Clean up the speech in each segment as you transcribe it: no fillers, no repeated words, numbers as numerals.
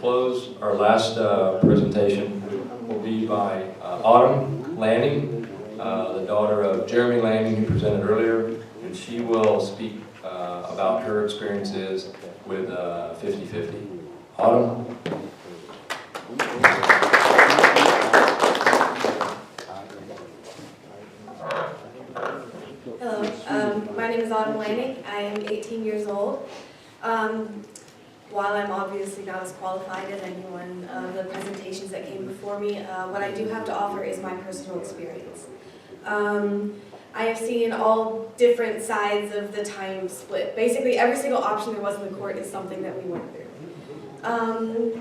close. Our last presentation will be by Autumn Lanning, the daughter of Jeremy Lanning, who presented earlier, and she will speak about her experiences with 50/50. Autumn? Hello, my name is Autumn Lanning. I am 18 years old. While I'm obviously not as qualified as anyone of the presentations that came before me, what I do have to offer is my personal experience. I have seen all different sides of the time split. Basically, every single option there was in the court is something that we went through.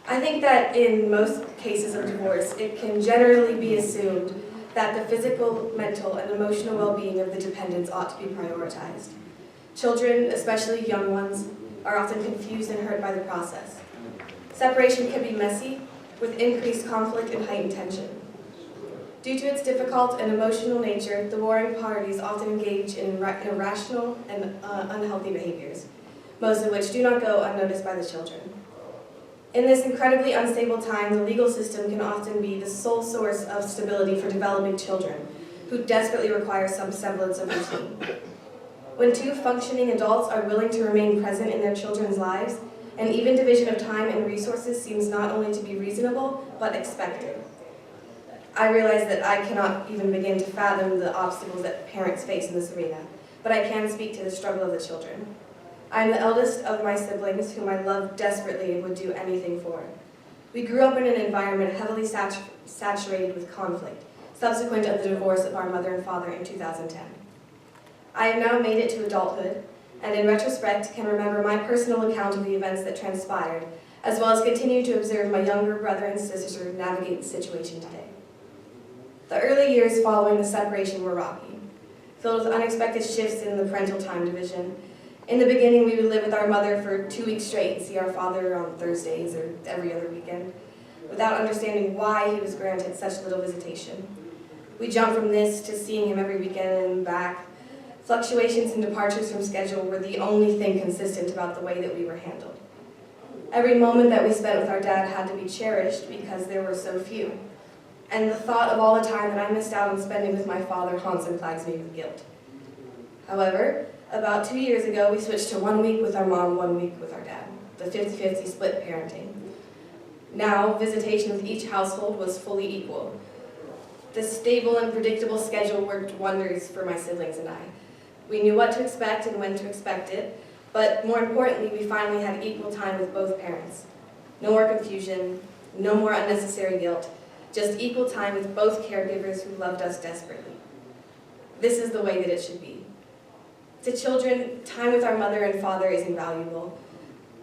I think that in most cases of divorce, it can generally be assumed that the physical, mental, and emotional well-being of the dependents ought to be prioritized. Children, especially young ones, are often confused and hurt by the process. Separation can be messy, with increased conflict and heightened tension. Due to its difficult and emotional nature, the warring parties often engage in irrational and unhealthy behaviors, most of which do not go unnoticed by the children. In this incredibly unstable time, the legal system can often be the sole source of stability for developing children, who desperately require some semblance of routine. When two functioning adults are willing to remain present in their children's lives, an even division of time and resources seems not only to be reasonable, but expected. I realize that I cannot even begin to fathom the obstacles that parents face in this arena, but I can speak to the struggle of the children. I am the eldest of my siblings, whom I love desperately and would do anything for. We grew up in an environment heavily saturated with conflict, subsequent to the divorce of our mother and father in 2010. I have now made it to adulthood, and in retrospect can remember my personal account of the events that transpired, as well as continue to observe my younger brother and sister navigate the situation today. The early years following the separation were rocky, filled with unexpected shifts in the parental time division. In the beginning, we would live with our mother for 2 weeks straight and see our father on Thursdays or every other weekend, without understanding why he was granted such little visitation. We jumped from this to seeing him every weekend and back. Fluctuations and departures from schedule were the only thing consistent about the way that we were handled. Every moment that we spent with our dad had to be cherished because there were so few. And the thought of all the time that I missed out on spending with my father haunts and plagues me with guilt. However, about 2 years ago, we switched to 1 week with our mom, 1 week with our dad, the 50/50 split parenting. Now, visitation with each household was fully equal. This stable and predictable schedule worked wonders for my siblings and I. We knew what to expect and when to expect it, but more importantly, we finally had equal time with both parents. No more confusion, no more unnecessary guilt, just equal time with both caregivers who loved us desperately. This is the way that it should be. To children, time with our mother and father is invaluable.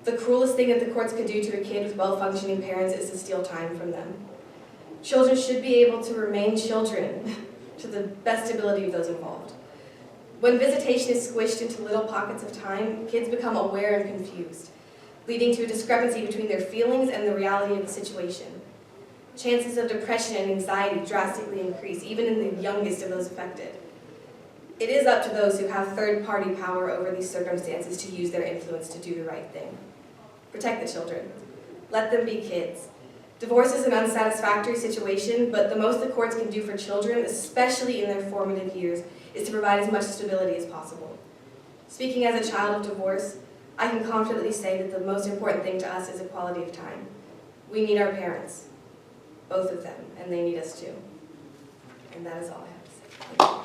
The cruelest thing that the courts could do to a kid with well-functioning parents is to steal time from them. Children should be able to remain children to the best ability of those involved. When visitation is squished into little pockets of time, kids become aware and confused, leading to a discrepancy between their feelings and the reality of the situation. Chances of depression and anxiety drastically increase, even in the youngest of those affected. It is up to those who have third-party power over these circumstances to use their influence to do the right thing. Protect the children. Let them be kids. Divorce is an unsatisfactory situation, but the most the courts can do for children, especially in their formative years, is to provide as much stability as possible. Speaking as a child of divorce, I can confidently say that the most important thing to us is equality of time. We need our parents, both of them, and they need us too. And that is all I have to say. Thank you.